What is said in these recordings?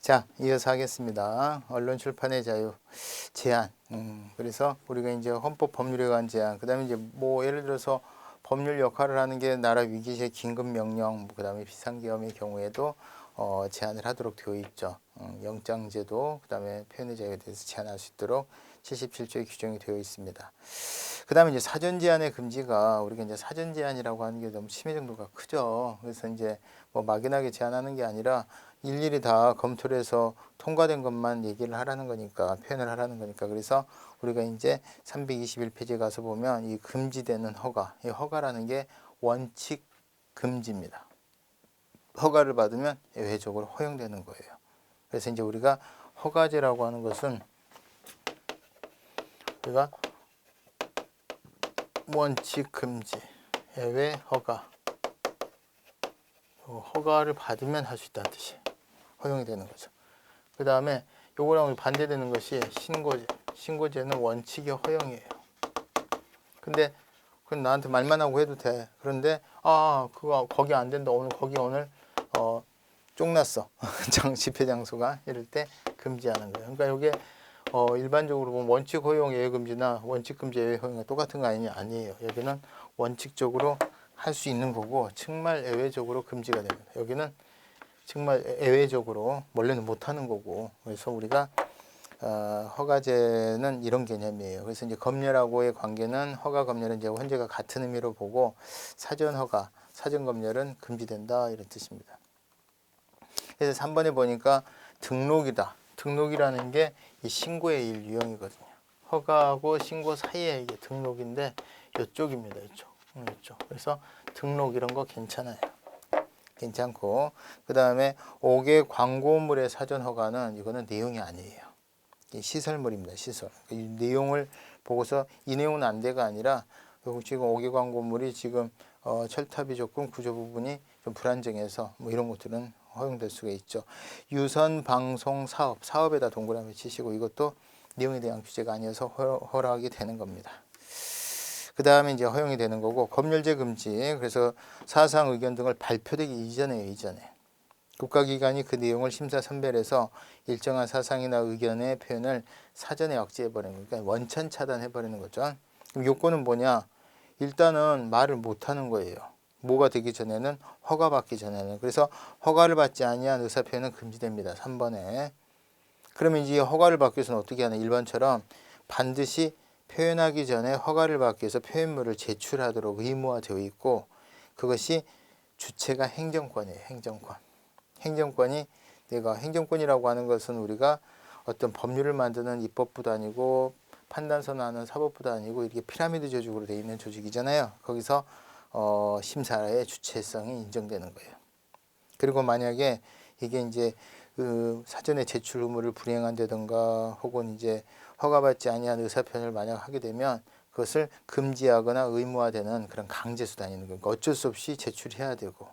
자, 이어서 하겠습니다. 언론 출판의 자유 제한. 그래서 우리가 이제 헌법 법률에 관한 제한. 그다음에 이제 뭐 예를 들어서 법률 역할을 하는 게 나라 위기 시에 긴급 명령, 그다음에 비상계엄의 경우에도 제한을 하도록 되어 있죠. 영장제도, 그다음에 표현의 자유에 대해서 제한할 수 있도록 77조에 규정이 되어 있습니다. 그다음에 이제 사전 제한의 금지가 우리가 이제 사전 제한이라고 하는 게 너무 침해 정도가 크죠. 그래서 이제 뭐 막연하게 제한하는 게 아니라 일일이 다 검토를 해서 통과된 것만 얘기를 하라는 거니까, 표현을 하라는 거니까. 그래서 우리가 이제 321페이지에 가서 보면 이 금지되는 허가, 이 허가라는 게 원칙 금지입니다. 허가를 받으면 예외적으로 허용되는 거예요. 그래서 이제 우리가 허가제라고 하는 것은 우리가 원칙 금지, 예외 허가, 허가를 받으면 할 수 있다는 뜻이에요. 허용이 되는 거죠. 그 다음에 요거랑 반대되는 것이 신고제. 신고제는 원칙이 허용이에요. 근데 그건 나한테 말만 하고 해도 돼. 그런데 그거 거기 안 된다. 오늘 쫑났어. 집회 장소가 이럴 때 금지하는 거예요. 그러니까 이게 일반적으로 보면 원칙 허용 예외 금지나 원칙 금지 예외 허용이 똑같은 거 아니에요. 여기는 원칙적으로 할 수 있는 거고 정말 예외적으로 금지가 됩니다. 여기는 정말 예외적으로 원래는 못 하는 거고. 그래서 우리가 허가제는 이런 개념이에요. 그래서 이제 검열하고의 관계는 허가 검열은 이제 현재가 같은 의미로 보고 사전 허가, 사전 검열은 금지된다 이런 뜻입니다. 그래서 3번에 보니까 등록이다. 등록이라는 게 이 신고의 일 유형이거든요. 허가하고 신고 사이에 이게 등록인데 이쪽입니다. 이쪽. 그래서 등록 이런 거 괜찮아요. 괜찮고, 그 다음에 5개 광고물의 사전 허가는 이거는 내용이 아니에요. 시설물입니다. 시설. 이 내용을 보고서 이 내용은 안 돼가 아니라 지금 5개 광고물이 지금 철탑이 조금 구조 부분이 좀 불안정해서 뭐 이런 것들은 허용될 수가 있죠. 유선 방송 사업에다 동그라미 치시고 이것도 내용에 대한 규제가 아니어서 허락이 되는 겁니다. 그 다음에 이제 허용이 되는 거고, 검열제 금지. 그래서 사상 의견 등을 발표되기 이전에 국가기관이 그 내용을 심사 선별해서 일정한 사상이나 의견의 표현을 사전에 억제해버리는 거니까 원천 차단해버리는 거죠. 그럼 요건은 뭐냐? 일단은 말을 못하는 거예요. 뭐가 되기 전에는, 허가받기 전에는. 그래서 허가를 받지 아니한 의사표현은 금지됩니다. 3번에. 그러면 이제 허가를 받기 위해서는 어떻게 하냐? 1번처럼 반드시 표현하기 전에 허가를 받기 위해서 표현물을 제출하도록 의무화되어 있고, 그것이 주체가 행정권이에요. 행정권이 내가 행정권이라고 하는 것은 우리가 어떤 법률을 만드는 입법부도 아니고 판단서 나는 사법부도 아니고 이렇게 피라미드 조직으로 되어 있는 조직이잖아요. 거기서 심사의 주체성이 인정되는 거예요. 그리고 만약에 이게 이제 그 사전에 제출 의무를 불이행한다든가 혹은 이제 허가받지 아니한 의사표현을 만약 하게 되면 그것을 금지하거나 의무화되는 그런 강제 수단이 있는 거예요. 어쩔 수 없이 제출해야 되고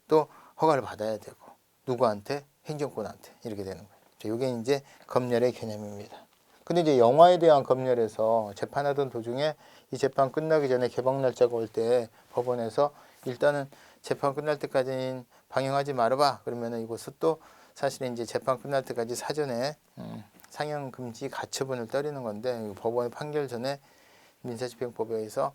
또 허가를 받아야 되고, 누구한테? 행정권한테. 이렇게 되는 거예요. 이게 이제 검열의 개념입니다. 근데 이제 영화에 대한 검열에서 재판하던 도중에 이 재판 끝나기 전에 개봉 날짜가 올 때 법원에서 일단은 재판 끝날 때까지는 방영하지 말아봐. 그러면은 이것은 또 사실은 이제 재판 끝날 때까지 사전에 상영 금지 가처분을 때리는 건데, 법원의 판결 전에 민사집행법에 의해서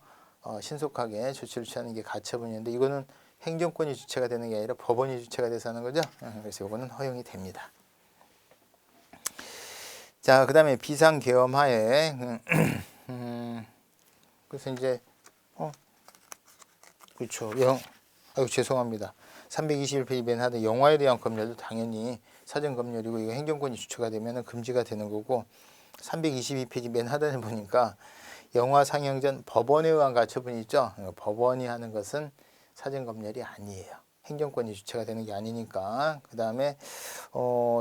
신속하게 조치를 취하는 게 가처분인데, 이거는 행정권이 주체가 되는 게 아니라 법원이 주체가 돼서 하는 거죠. 그래서 이거는 허용이 됩니다. 자, 그 다음에 비상계엄하에 그래서 이제 그렇죠. 죄송합니다. 321페이지 맨 하던 영화에 대한 검열도 당연히 사전 검열이고 이거 행정권이 주체가 되면 금지가 되는 거고, 322페이지 맨 하단에 보니까 영화 상영 전 법원에 의한 가처분이 있죠. 법원이 하는 것은 사전 검열이 아니에요. 행정권이 주체가 되는 게 아니니까. 그 다음에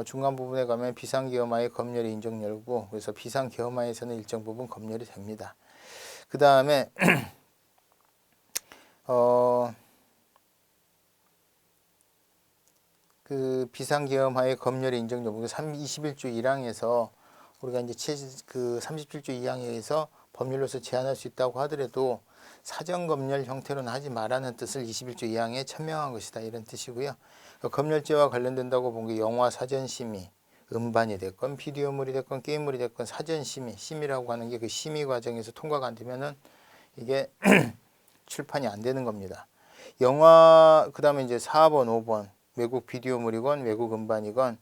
중간 부분에 가면 비상계엄하의 검열이 인정 여부. 그래서 비상계엄하에서는 일정 부분 검열이 됩니다. 그 다음에 그 비상계엄하의 검열의 인정 여부. 21조 1항에서 우리가 이제 그 37조 2항에 의해서 법률로서 제한할 수 있다고 하더라도 사전 검열 형태로는 하지 말라는 뜻을 21조 2항에 천명한 것이다 이런 뜻이고요. 검열죄와 관련된다고 본 게 영화 사전 심의, 음반이 됐건 비디오물이 됐건 게임물이 됐건 사전 심의, 심의라고 하는 게 그 심의 과정에서 통과가 안 되면은 이게 출판이 안 되는 겁니다. 영화 그다음에 이제 4번, 5번 외국 비디오물이건 외국 음반이건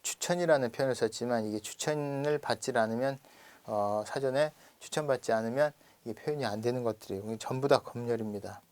추천이라는 표현을 썼지만 이게 추천을 받지 않으면 사전에 추천받지 않으면 이게 표현이 안 되는 것들이에요. 전부 다 검열입니다.